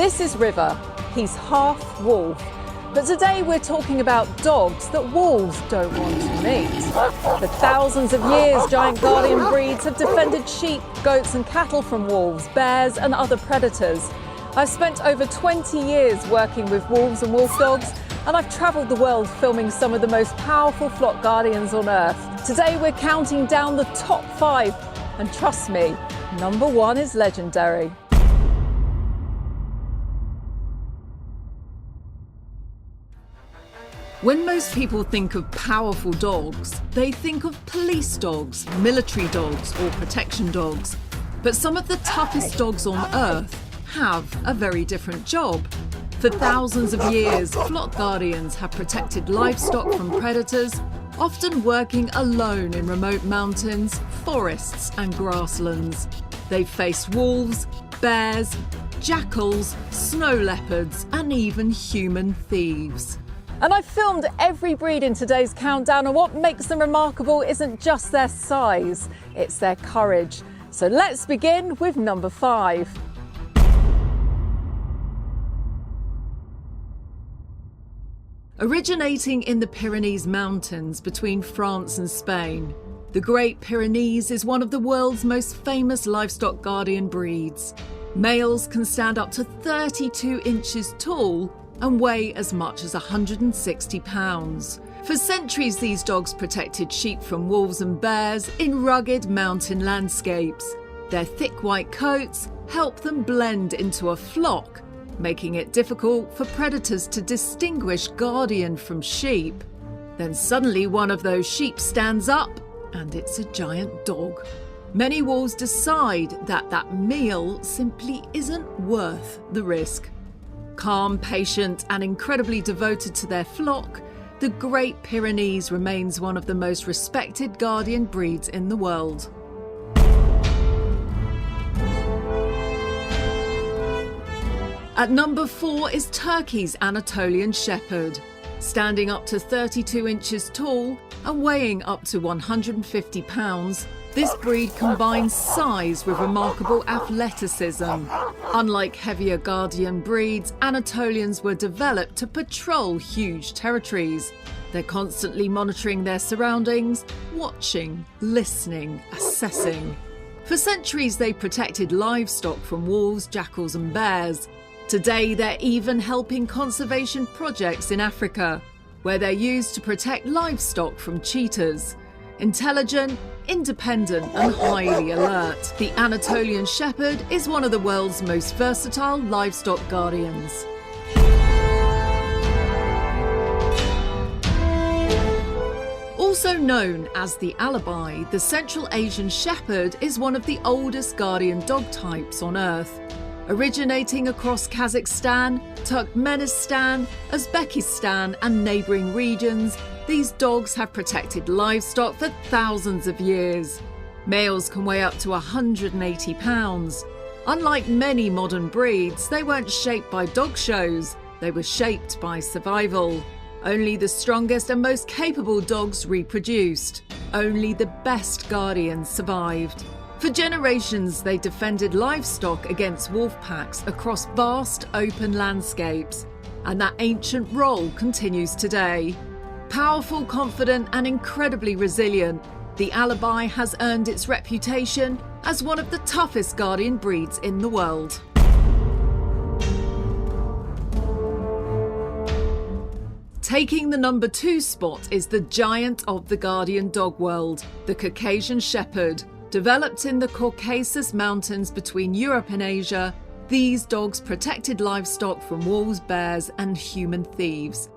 This is River. He's half wolf. But today we're talking about dogs that wolves don't want to meet. For thousands of years, giant guardian breeds have defended sheep, goats and cattle from wolves, bears and other predators. I've spent over 20 years working with wolves and wolf dogs, and I've travelled the world filming some of the most powerful flock guardians on earth. Today we're counting down the top 5, and trust me, number 1 is legendary. When most people think of powerful dogs, they think of police dogs, military dogs or protection dogs. But some of the toughest dogs on earth have a very different job. For thousands of years, flock guardians have protected livestock from predators, often working alone in remote mountains, forests and grasslands. They've faced wolves, bears, jackals, snow leopards and even human thieves. And I've filmed every breed in today's countdown, and what makes them remarkable isn't just their size, it's their courage. So let's begin with number 5. Originating in the Pyrenees Mountains between France and Spain, the Great Pyrenees is one of the world's most famous livestock guardian breeds. Males can stand up to 32 inches tall and weigh as much as 160 pounds. For centuries, these dogs protected sheep from wolves and bears in rugged mountain landscapes. Their thick white coats help them blend into a flock, making it difficult for predators to distinguish guardian from sheep. Then suddenly one of those sheep stands up and it's a giant dog. Many wolves decide that that meal simply isn't worth the risk. Calm, patient and incredibly devoted to their flock, the Great Pyrenees remains one of the most respected guardian breeds in the world. At number 4 is Turkey's Anatolian Shepherd. Standing up to 32 inches tall and weighing up to 150 pounds, this breed combines size with remarkable athleticism. Unlike heavier guardian breeds, Anatolians were developed to patrol huge territories. They're constantly monitoring their surroundings, watching, listening, assessing. For centuries, they protected livestock from wolves, jackals and bears. Today, they're even helping conservation projects in Africa, where they're used to protect livestock from cheetahs. Intelligent, independent and highly alert, the Anatolian Shepherd is one of the world's most versatile livestock guardians. Also known as the Alabai, the Central Asian Shepherd is one of the oldest guardian dog types on Earth. Originating across Kazakhstan, Turkmenistan, Uzbekistan and neighbouring regions, these dogs have protected livestock for thousands of years. Males can weigh up to 180 pounds. Unlike many modern breeds, they weren't shaped by dog shows, they were shaped by survival. Only the strongest and most capable dogs reproduced. Only the best guardians survived. For generations, they defended livestock against wolf packs across vast open landscapes, and that ancient role continues today. Powerful, confident and incredibly resilient, the Alabai has earned its reputation as one of the toughest guardian breeds in the world. Taking the number 2 spot is the giant of the guardian dog world, the Caucasian Shepherd. Developed in the Caucasus Mountains between Europe and Asia, these dogs protected livestock from wolves, bears and human thieves.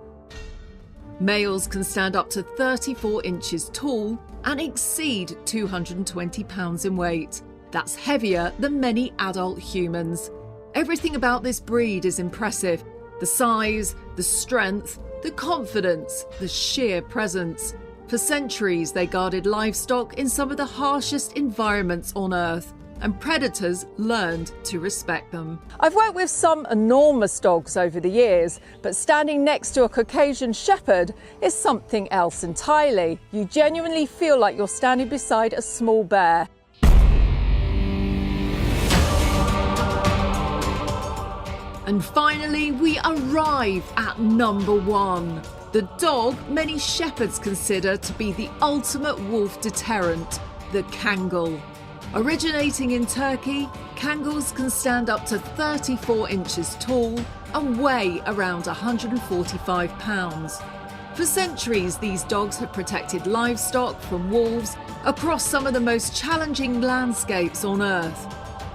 Males can stand up to 34 inches tall and exceed 220 pounds in weight. That's heavier than many adult humans. Everything about this breed is impressive. The size, the strength, the confidence, the sheer presence. For centuries, they guarded livestock in some of the harshest environments on Earth, and predators learned to respect them. I've worked with some enormous dogs over the years, but standing next to a Caucasian Shepherd is something else entirely. You genuinely feel like you're standing beside a small bear. And finally, we arrive at number 1. The dog many shepherds consider to be the ultimate wolf deterrent, the Kangal. Originating in Turkey, Kangals can stand up to 34 inches tall and weigh around 145 pounds. For centuries, these dogs have protected livestock from wolves across some of the most challenging landscapes on Earth.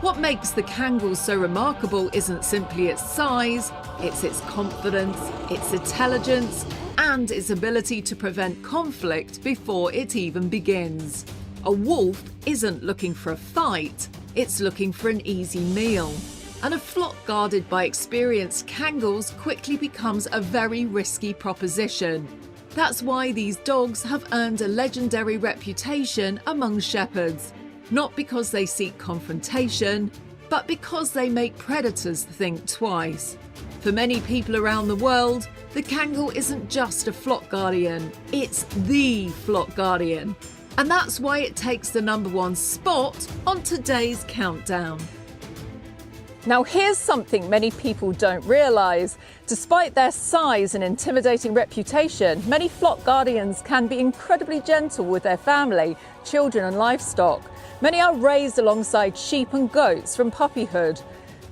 What makes the Kangal so remarkable isn't simply its size, it's its confidence, its intelligence, and its ability to prevent conflict before it even begins. A wolf isn't looking for a fight, it's looking for an easy meal. And a flock guarded by experienced Kangals quickly becomes a very risky proposition. That's why these dogs have earned a legendary reputation among shepherds, not because they seek confrontation, but because they make predators think twice. For many people around the world, the Kangal isn't just a flock guardian, it's the flock guardian. And that's why it takes the number 1 spot on today's countdown. Now here's something many people don't realise. Despite their size and intimidating reputation, many flock guardians can be incredibly gentle with their family, children and livestock. Many are raised alongside sheep and goats from puppyhood.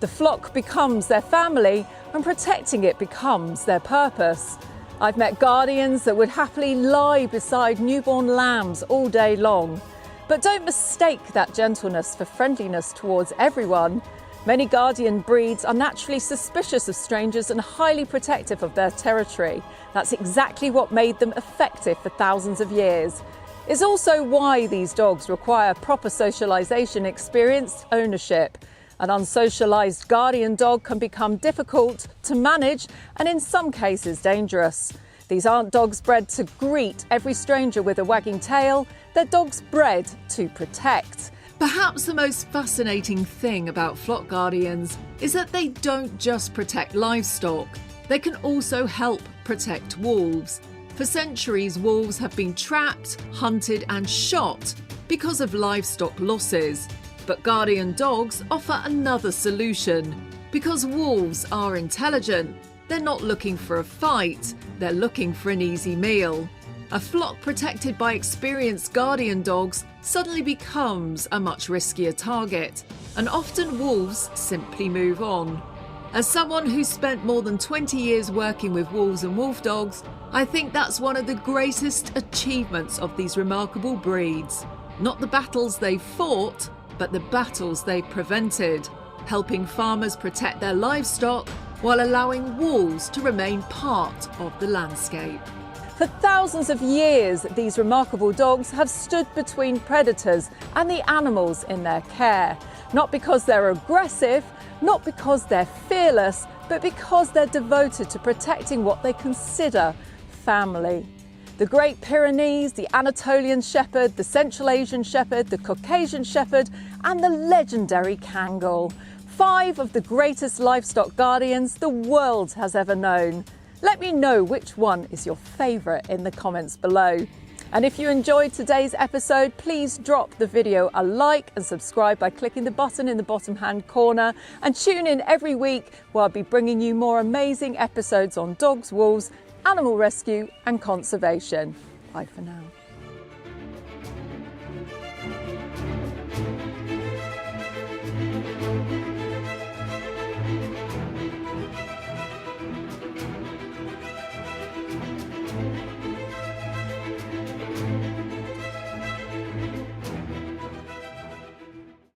The flock becomes their family and protecting it becomes their purpose. I've met guardians that would happily lie beside newborn lambs all day long. But don't mistake that gentleness for friendliness towards everyone. Many guardian breeds are naturally suspicious of strangers and highly protective of their territory. That's exactly what made them effective for thousands of years. It's also why these dogs require proper socialisation, experienced ownership. An unsocialised guardian dog can become difficult to manage and in some cases dangerous. These aren't dogs bred to greet every stranger with a wagging tail, they're dogs bred to protect. Perhaps the most fascinating thing about flock guardians is that they don't just protect livestock, they can also help protect wolves. For centuries, wolves have been trapped, hunted and shot because of livestock losses. But guardian dogs offer another solution. Because wolves are intelligent, they're not looking for a fight, they're looking for an easy meal. A flock protected by experienced guardian dogs suddenly becomes a much riskier target, and often wolves simply move on. As someone who's spent more than 20 years working with wolves and wolf dogs, I think that's one of the greatest achievements of these remarkable breeds. Not the battles they've fought, but the battles they've prevented, helping farmers protect their livestock while allowing wolves to remain part of the landscape. For thousands of years, these remarkable dogs have stood between predators and the animals in their care. Not because they're aggressive, not because they're fearless, but because they're devoted to protecting what they consider family. The Great Pyrenees, the Anatolian Shepherd, the Central Asian Shepherd, the Caucasian Shepherd, and the legendary Kangal. 5 of the greatest livestock guardians the world has ever known. Let me know which one is your favourite in the comments below. And if you enjoyed today's episode, please drop the video a like and subscribe by clicking the button in the bottom hand corner. And tune in every week where I'll be bringing you more amazing episodes on dogs, wolves, animal rescue and conservation. Bye for now.